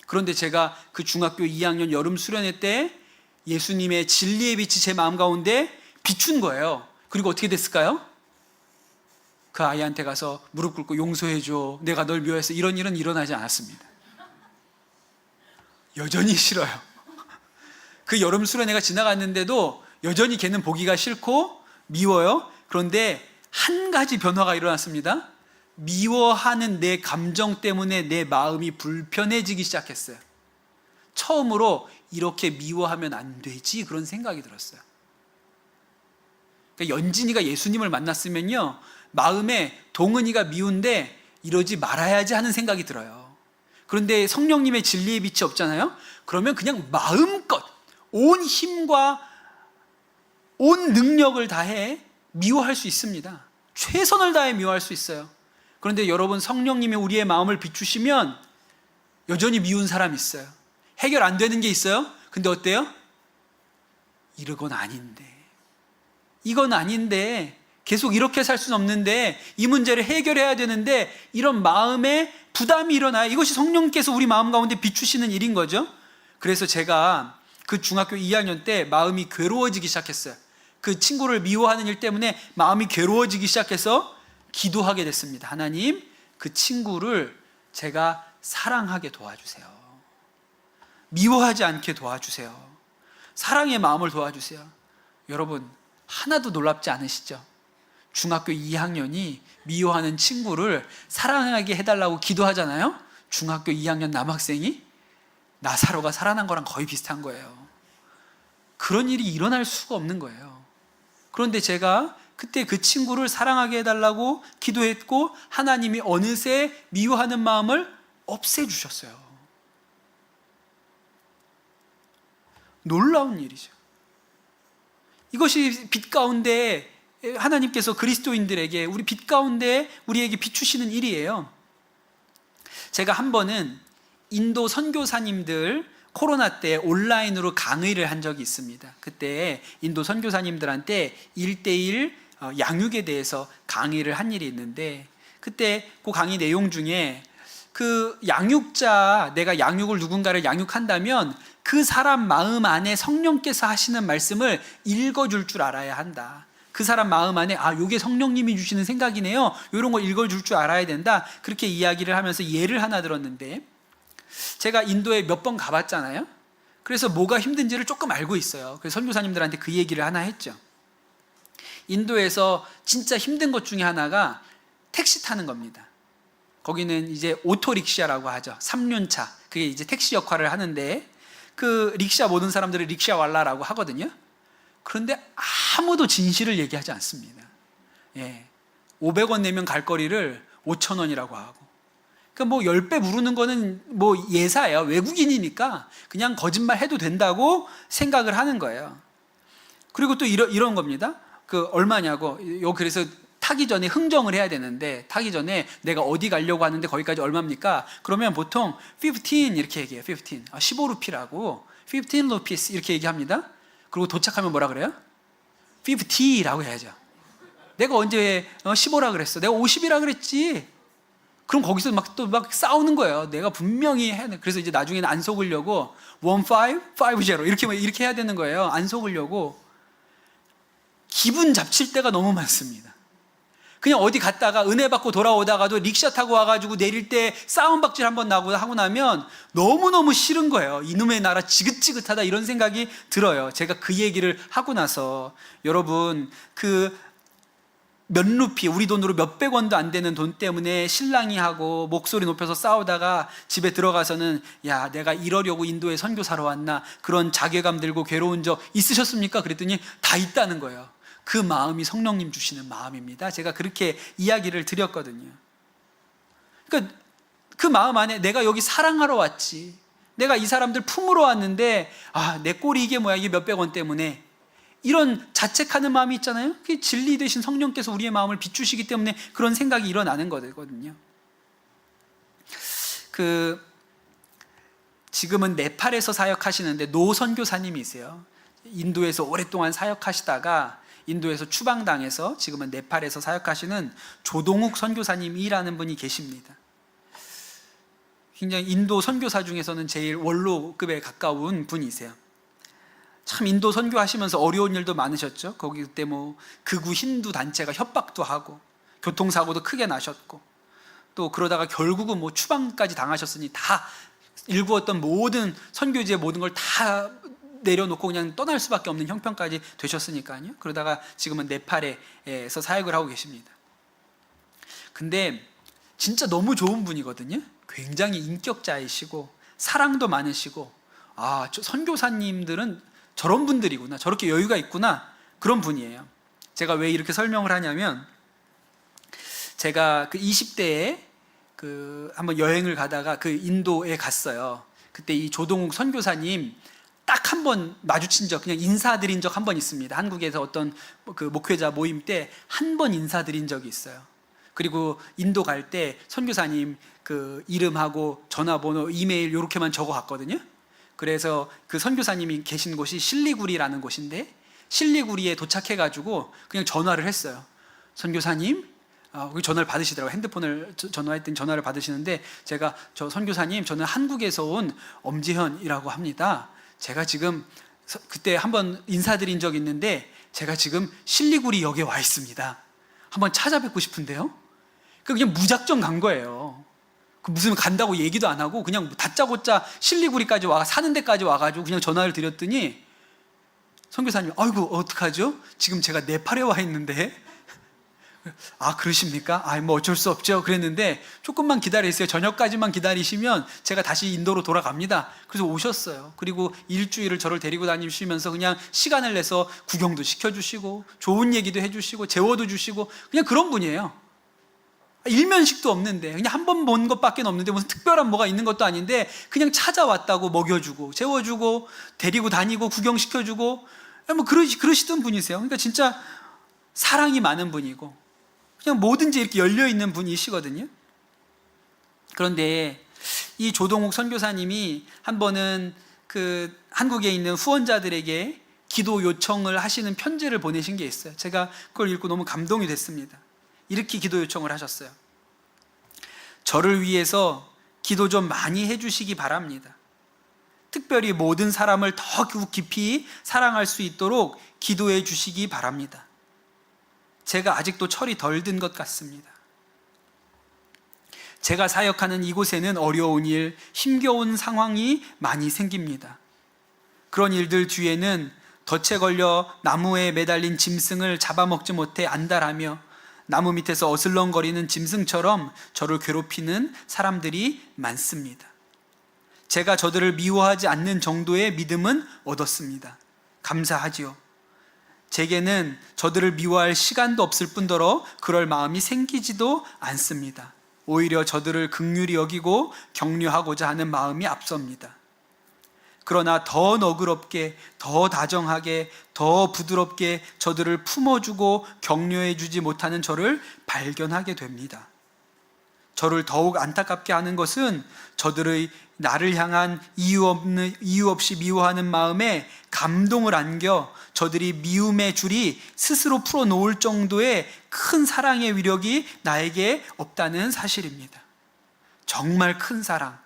그런데 제가 그 중학교 2학년 여름 수련회 때 예수님의 진리의 빛이 제 마음 가운데 비춘 거예요. 그리고 어떻게 됐을까요? 그 아이한테 가서 무릎 꿇고 용서해줘, 내가 널 미워해서 이런 일은 일어나지 않았습니다. 여전히 싫어요. 그 여름 수련회가 지나갔는데도 여전히 걔는 보기가 싫고 미워요. 그런데 한 가지 변화가 일어났습니다. 미워하는 내 감정 때문에 내 마음이 불편해지기 시작했어요. 처음으로 이렇게 미워하면 안 되지, 그런 생각이 들었어요. 그러니까 연진이가 예수님을 만났으면요, 마음에 동은이가 미운데 이러지 말아야지 하는 생각이 들어요. 그런데 성령님의 진리의 빛이 없잖아요. 그러면 그냥 마음껏 온 힘과 온 능력을 다해 미워할 수 있습니다. 최선을 다해 미워할 수 있어요. 그런데 여러분, 성령님이 우리의 마음을 비추시면 여전히 미운 사람이 있어요. 해결 안 되는 게 있어요. 근데 어때요? 이건 아닌데, 이건 아닌데, 계속 이렇게 살 수는 없는데, 이 문제를 해결해야 되는데, 이런 마음에 부담이 일어나요. 이것이 성령께서 우리 마음 가운데 비추시는 일인 거죠. 그래서 제가 그 중학교 2학년 때 마음이 괴로워지기 시작했어요. 그 친구를 미워하는 일 때문에 마음이 괴로워지기 시작해서 기도하게 됐습니다. 하나님, 그 친구를 제가 사랑하게 도와주세요. 미워하지 않게 도와주세요. 사랑의 마음을 도와주세요. 여러분, 하나도 놀랍지 않으시죠? 중학교 2학년이 미워하는 친구를 사랑하게 해달라고 기도하잖아요. 중학교 2학년 남학생이 나사로가 살아난 거랑 거의 비슷한 거예요. 그런 일이 일어날 수가 없는 거예요. 그런데 제가 그때 그 친구를 사랑하게 해달라고 기도했고, 하나님이 어느새 미워하는 마음을 없애주셨어요. 놀라운 일이죠. 이것이 빛 가운데 하나님께서 그리스도인들에게, 우리 빛 가운데 우리에게 비추시는 일이에요. 제가 한 번은 인도 선교사님들 코로나 때 온라인으로 강의를 한 적이 있습니다. 그때 인도 선교사님들한테 1:1 양육에 대해서 강의를 한 일이 있는데, 그때 그 강의 내용 중에 그 양육자, 내가 양육을 누군가를 양육한다면 그 사람 마음 안에 성령께서 하시는 말씀을 읽어줄 줄 알아야 한다. 그 사람 마음 안에 이게 성령님이 주시는 생각이네요, 이런 거 읽어줄 줄 알아야 된다. 그렇게 이야기를 하면서 예를 하나 들었는데, 제가 인도에 몇 번 가봤잖아요. 그래서 뭐가 힘든지를 조금 알고 있어요. 그래서 선교사님들한테 그 얘기를 하나 했죠. 인도에서 진짜 힘든 것 중에 하나가 택시 타는 겁니다. 거기는 이제 오토릭샤라고 하죠. 3륜차. 그게 이제 택시 역할을 하는데, 그 릭샤 모든 사람들을 릭샤왈라라고 하거든요. 그런데 아무도 진실을 얘기하지 않습니다. 500원 내면 갈 거리를 5,000원이라고 하고, 그러니까 뭐 10배 부르는 거는 뭐 예사예요. 외국인이니까 그냥 거짓말 해도 된다고 생각을 하는 거예요. 그리고 또 이런 겁니다. 그 얼마냐고, 그래서 타기 전에 흥정을 해야 되는데, 타기 전에 내가 어디 가려고 하는데 거기까지 얼마입니까? 그러면 보통 15 이렇게 얘기해요. 15, 15루피라고 15 루피스 이렇게 얘기합니다. 그리고 도착하면 뭐라 그래요? 50라고 해야죠. 내가 언제 15라 그랬어? 내가 50이라 그랬지. 그럼 거기서 막 싸우는 거예요. 내가 분명히 해야 돼. 그래서 이제 나중에는 안 속으려고 1550 이렇게 해야 되는 거예요. 안 속으려고. 기분 잡칠 때가 너무 많습니다. 그냥 어디 갔다가 은혜 받고 돌아오다가도 릭샤 타고 와가지고 내릴 때 싸움박질 한번 나고 하고 나면 너무너무 싫은 거예요. 이놈의 나라 지긋지긋하다, 이런 생각이 들어요. 제가 그 얘기를 하고 나서, 여러분, 그 몇 루피, 우리 돈으로 몇백 원도 안 되는 돈 때문에 신랑이 하고 목소리 높여서 싸우다가 집에 들어가서는, 야, 내가 이러려고 인도에 선교사로 왔나, 그런 자괴감 들고 괴로운 적 있으셨습니까? 그랬더니 다 있다는 거예요. 그 마음이 성령님 주시는 마음입니다. 제가 그렇게 이야기를 드렸거든요. 그러니까 그 마음 안에 내가 여기 사랑하러 왔지, 내가 이 사람들 품으러 왔는데 내 꼴이 이게 뭐야, 이게 몇백 원 때문에, 이런 자책하는 마음이 있잖아요. 그게 진리 되신 성령께서 우리의 마음을 비추시기 때문에 그런 생각이 일어나는 거거든요. 지금은 네팔에서 사역하시는데 노 선교사님이세요. 인도에서 오랫동안 사역하시다가 인도에서 추방당해서 지금은 네팔에서 사역하시는 조동욱 선교사님이라는 분이 계십니다. 굉장히 인도 선교사 중에서는 제일 원로급에 가까운 분이세요. 참 인도 선교하시면서 어려운 일도 많으셨죠. 거기 그때 뭐 극우 힌두 단체가 협박도 하고 교통사고도 크게 나셨고, 또 그러다가 결국은 뭐 추방까지 당하셨으니 다 일구었던 모든 선교지의 모든 걸 다 내려놓고 그냥 떠날 수밖에 없는 형편까지 되셨으니까요. 그러다가 지금은 네팔에서 사역을 하고 계십니다. 근데 진짜 너무 좋은 분이거든요. 굉장히 인격자이시고 사랑도 많으시고, 저 선교사님들은 저런 분들이구나, 저렇게 여유가 있구나, 그런 분이에요. 제가 왜 이렇게 설명을 하냐면, 제가 그 20대에 한번 여행을 가다가 그 인도에 갔어요. 그때 이 조동욱 선교사님 딱 한 번 마주친 적, 그냥 인사드린 적 한 번 있습니다. 한국에서 어떤 그 목회자 모임 때 한 번 인사드린 적이 있어요. 그리고 인도 갈 때 선교사님 그 이름하고 전화번호, 이메일 요렇게만 적어 갔거든요. 그래서 그 선교사님이 계신 곳이 실리구리라는 곳인데, 실리구리에 도착해가지고 그냥 전화를 했어요. 선교사님, 전화를 받으시더라고요. 핸드폰을 전화했더니 전화를 받으시는데, 제가 저 선교사님, 저는 한국에서 온 엄지현이라고 합니다. 제가 지금 그때 한번 인사드린 적이 있는데 제가 지금 실리구리 역에 와 있습니다. 한번 찾아뵙고 싶은데요. 그냥 무작정 간 거예요. 무슨 간다고 얘기도 안 하고 그냥 다짜고짜 실리구리까지 사는 데까지 와가지고 그냥 전화를 드렸더니 선교사님, 아이고 어떡하죠? 지금 제가 네팔에 와 있는데. 그러십니까? 뭐 어쩔 수 없죠. 그랬는데 조금만 기다리세요. 저녁까지만 기다리시면 제가 다시 인도로 돌아갑니다. 그래서 오셨어요. 그리고 일주일을 저를 데리고 다니시면서 그냥 시간을 내서 구경도 시켜주시고 좋은 얘기도 해주시고 재워도 주시고, 그냥 그런 분이에요. 일면식도 없는데, 그냥 한 번 본 것밖에 없는데 무슨 특별한 뭐가 있는 것도 아닌데 그냥 찾아왔다고 먹여주고 재워주고 데리고 다니고 구경시켜주고 뭐 그러시던 분이세요. 그러니까 진짜 사랑이 많은 분이고 그냥 뭐든지 이렇게 열려있는 분이시거든요. 그런데 이 조동욱 선교사님이 한 번은 그 한국에 있는 후원자들에게 기도 요청을 하시는 편지를 보내신 게 있어요. 제가 그걸 읽고 너무 감동이 됐습니다. 이렇게 기도 요청을 하셨어요. 저를 위해서 기도 좀 많이 해주시기 바랍니다. 특별히 모든 사람을 더 깊이 사랑할 수 있도록 기도해 주시기 바랍니다. 제가 아직도 철이 덜 든 것 같습니다. 제가 사역하는 이곳에는 어려운 일, 힘겨운 상황이 많이 생깁니다. 그런 일들 뒤에는 덫에 걸려 나무에 매달린 짐승을 잡아먹지 못해 안달하며 나무 밑에서 어슬렁거리는 짐승처럼 저를 괴롭히는 사람들이 많습니다. 제가 저들을 미워하지 않는 정도의 믿음은 얻었습니다. 감사하지요. 제게는 저들을 미워할 시간도 없을 뿐더러 그럴 마음이 생기지도 않습니다. 오히려 저들을 긍휼히 여기고 격려하고자 하는 마음이 앞섭니다. 그러나 더 너그럽게, 더 다정하게, 더 부드럽게 저들을 품어주고 격려해주지 못하는 저를 발견하게 됩니다. 저를 더욱 안타깝게 하는 것은 저들의 나를 향한 이유 없이 미워하는 마음에 감동을 안겨 저들이 미움의 줄이 스스로 풀어놓을 정도의 큰 사랑의 위력이 나에게 없다는 사실입니다. 정말 큰 사랑,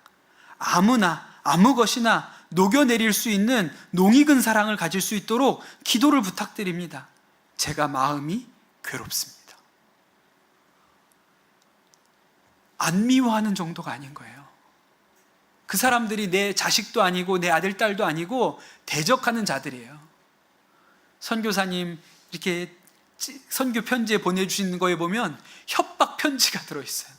아무나 아무 것이나 녹여내릴 수 있는 농익은 사랑을 가질 수 있도록 기도를 부탁드립니다. 제가 마음이 괴롭습니다. 안 미워하는 정도가 아닌 거예요. 그 사람들이 내 자식도 아니고 내 아들, 딸도 아니고 대적하는 자들이에요. 선교사님 이렇게 선교 편지에 보내주신 거에 보면 협박 편지가 들어있어요.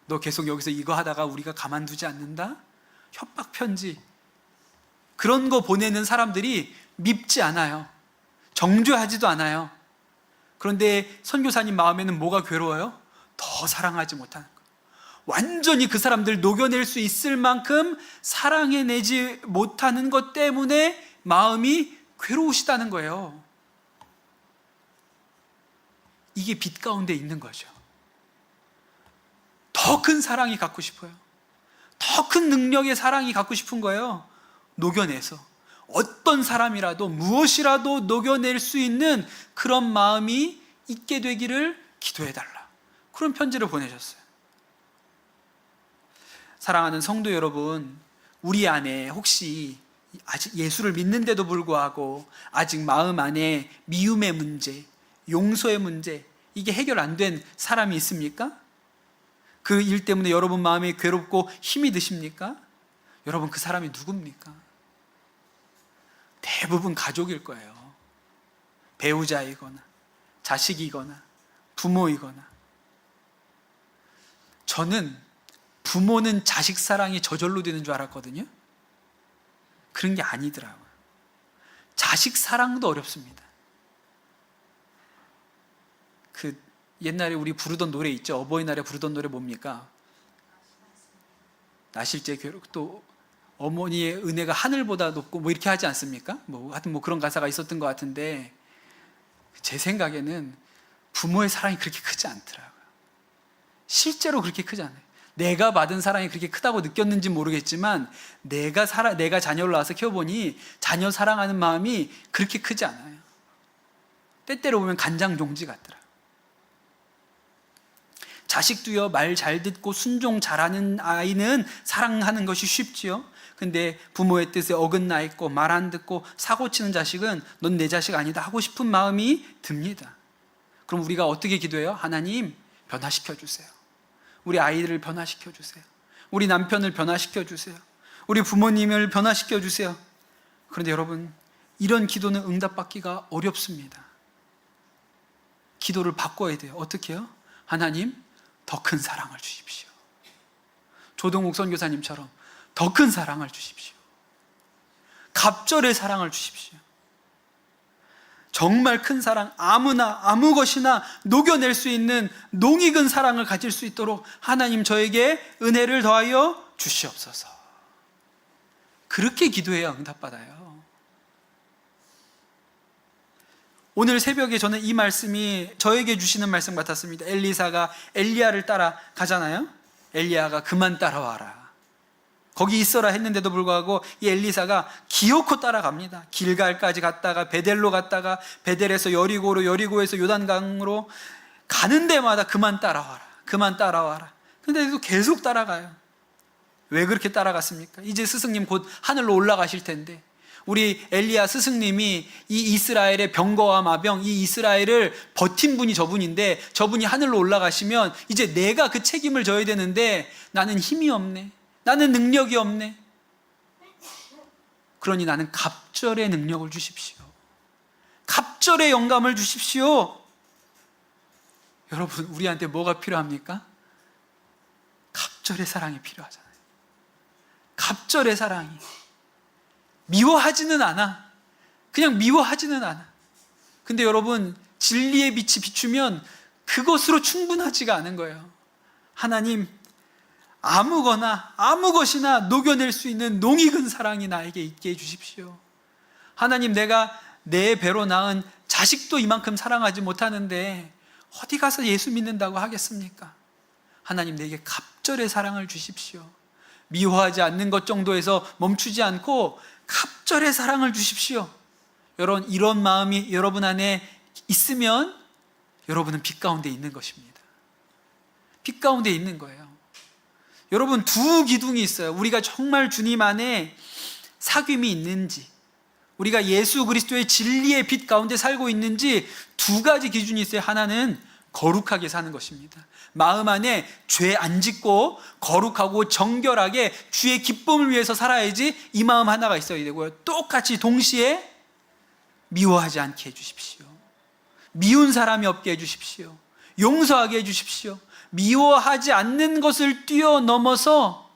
너 계속 여기서 이거 하다가 우리가 가만두지 않는다? 협박 편지. 그런 거 보내는 사람들이 밉지 않아요. 정죄하지도 않아요. 그런데 선교사님 마음에는 뭐가 괴로워요? 더 사랑하지 못하는 거예요. 완전히 그 사람들 녹여낼 수 있을 만큼 사랑해내지 못하는 것 때문에 마음이 괴로우시다는 거예요. 이게 빛 가운데 있는 거죠. 더 큰 사랑이 갖고 싶어요. 더 큰 능력의 사랑이 갖고 싶은 거예요. 녹여내서 어떤 사람이라도 무엇이라도 녹여낼 수 있는 그런 마음이 있게 되기를 기도해달라. 그런 편지를 보내셨어요. 사랑하는 성도 여러분, 우리 안에 혹시 아직 예수를 믿는데도 불구하고 아직 마음 안에 미움의 문제, 용서의 문제, 이게 해결 안 된 사람이 있습니까? 그 일 때문에 여러분 마음이 괴롭고 힘이 드십니까? 여러분, 그 사람이 누굽니까? 대부분 가족일 거예요. 배우자이거나 자식이거나 부모이거나. 저는 부모는 자식 사랑이 저절로 되는 줄 알았거든요. 그런 게 아니더라고요. 자식 사랑도 어렵습니다. 그 옛날에 우리 부르던 노래 있죠. 어버이날에 부르던 노래 뭡니까? 나실제 괴롭, 또 어머니의 은혜가 하늘보다 높고 뭐 이렇게 하지 않습니까? 하여튼 그런 가사가 있었던 것 같은데, 제 생각에는 부모의 사랑이 그렇게 크지 않더라고요. 실제로 그렇게 크지 않아요. 내가 받은 사랑이 그렇게 크다고 느꼈는지 모르겠지만 내가 자녀를 낳아서 키워보니 자녀 사랑하는 마음이 그렇게 크지 않아요. 때때로 보면 간장종지 같더라고요. 자식도요, 말 잘 듣고 순종 잘하는 아이는 사랑하는 것이 쉽지요. 근데 부모의 뜻에 어긋나 있고 말 안 듣고 사고 치는 자식은 넌 내 자식 아니다 하고 싶은 마음이 듭니다. 그럼 우리가 어떻게 기도해요? 하나님, 변화시켜 주세요. 우리 아이들을 변화시켜 주세요. 우리 남편을 변화시켜 주세요. 우리 부모님을 변화시켜 주세요. 그런데 여러분, 이런 기도는 응답받기가 어렵습니다. 기도를 바꿔야 돼요. 어떻게 해요? 하나님, 더 큰 사랑을 주십시오. 조동욱 선교사님처럼 더 큰 사랑을 주십시오. 갑절의 사랑을 주십시오. 정말 큰 사랑, 아무나 아무 것이나 녹여낼 수 있는 농익은 사랑을 가질 수 있도록 하나님 저에게 은혜를 더하여 주시옵소서. 그렇게 기도해야 응답받아요. 오늘 새벽에 저는 이 말씀이 저에게 주시는 말씀 같았습니다. 엘리사가 엘리야를 따라 가잖아요. 엘리야가 그만 따라와라, 거기 있어라 했는데도 불구하고 이 엘리사가 기어코 따라갑니다. 길갈까지 갔다가 베델로 갔다가 베델에서 여리고로, 여리고에서 요단강으로 가는 데마다 그만 따라와라, 그만 따라와라. 근데 또 계속 따라가요. 왜 그렇게 따라갔습니까? 이제 스승님 곧 하늘로 올라가실 텐데, 우리 엘리야 스승님이 이 이스라엘의 병거와 마병, 이 이스라엘을 버틴 분이 저분인데, 저분이 하늘로 올라가시면 이제 내가 그 책임을 져야 되는데 나는 힘이 없네, 나는 능력이 없네. 그러니 나는 갑절의 능력을 주십시오. 갑절의 영감을 주십시오. 여러분, 우리한테 뭐가 필요합니까? 갑절의 사랑이 필요하잖아요. 갑절의 사랑이. 미워하지는 않아. 그냥 미워하지는 않아. 근데 여러분, 진리의 빛이 비추면 그것으로 충분하지가 않은 거예요. 하나님, 아무거나 아무 것이나 녹여낼 수 있는 농익은 사랑이 나에게 있게 해주십시오. 하나님, 내가 내 배로 낳은 자식도 이만큼 사랑하지 못하는데 어디 가서 예수 믿는다고 하겠습니까? 하나님, 내게 갑절의 사랑을 주십시오. 미워하지 않는 것 정도에서 멈추지 않고 갑절의 사랑을 주십시오. 여러분, 이런 마음이 여러분 안에 있으면 여러분은 빛 가운데 있는 것입니다. 빛 가운데 있는 거예요. 여러분, 두 기둥이 있어요. 우리가 정말 주님 안에 사귐이 있는지, 우리가 예수 그리스도의 진리의 빛 가운데 살고 있는지 두 가지 기준이 있어요. 하나는 거룩하게 사는 것입니다. 마음 안에 죄 안 짓고 거룩하고 정결하게 주의 기쁨을 위해서 살아야지, 이 마음 하나가 있어야 되고요. 똑같이 동시에 미워하지 않게 해주십시오. 미운 사람이 없게 해주십시오. 용서하게 해주십시오. 미워하지 않는 것을 뛰어넘어서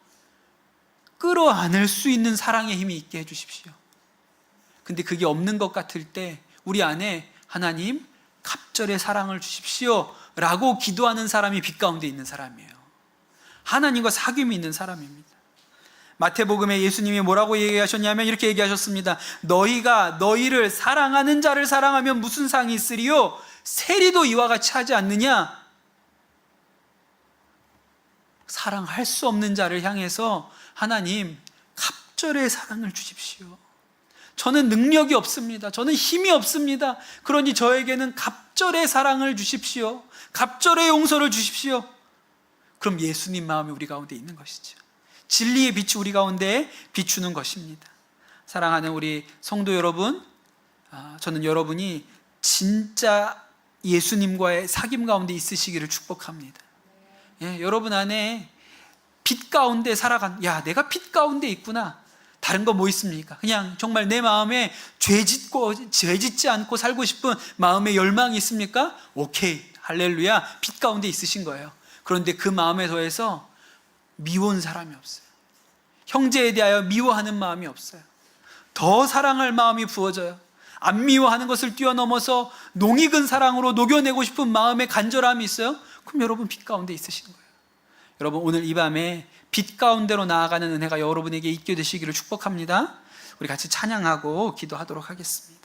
끌어안을 수 있는 사랑의 힘이 있게 해주십시오. 근데 그게 없는 것 같을 때 우리 안에 하나님, 갑절의 사랑을 주십시오 라고 기도하는 사람이 빛 가운데 있는 사람이에요. 하나님과 사귐이 있는 사람입니다. 마태복음에 예수님이 뭐라고 얘기하셨냐면 이렇게 얘기하셨습니다. 너희가 너희를 사랑하는 자를 사랑하면 무슨 상이 있으리요? 세리도 이와 같이 하지 않느냐? 사랑할 수 없는 자를 향해서 하나님, 갑절의 사랑을 주십시오. 저는 능력이 없습니다. 저는 힘이 없습니다. 그러니 저에게는 갑절의 사랑을 주십시오. 갑절의 용서를 주십시오. 그럼 예수님 마음이 우리 가운데 있는 것이죠. 진리의 빛이 우리 가운데 비추는 것입니다. 사랑하는 우리 성도 여러분, 저는 여러분이 진짜 예수님과의 사귐 가운데 있으시기를 축복합니다. 예, 여러분 안에 빛 가운데 내가 빛 가운데 있구나. 다른 거 뭐 있습니까? 그냥 정말 내 마음에 죄 짓지 않고 살고 싶은 마음의 열망이 있습니까? 오케이, 할렐루야, 빛 가운데 있으신 거예요. 그런데 그 마음에 더해서 미워한 사람이 없어요. 형제에 대하여 미워하는 마음이 없어요. 더 사랑할 마음이 부어져요. 안 미워하는 것을 뛰어넘어서 농익은 사랑으로 녹여내고 싶은 마음의 간절함이 있어요. 그럼 여러분 빛 가운데 있으신 거예요. 여러분 오늘 이 밤에 빛 가운데로 나아가는 은혜가 여러분에게 있게 되시기를 축복합니다. 우리 같이 찬양하고 기도하도록 하겠습니다.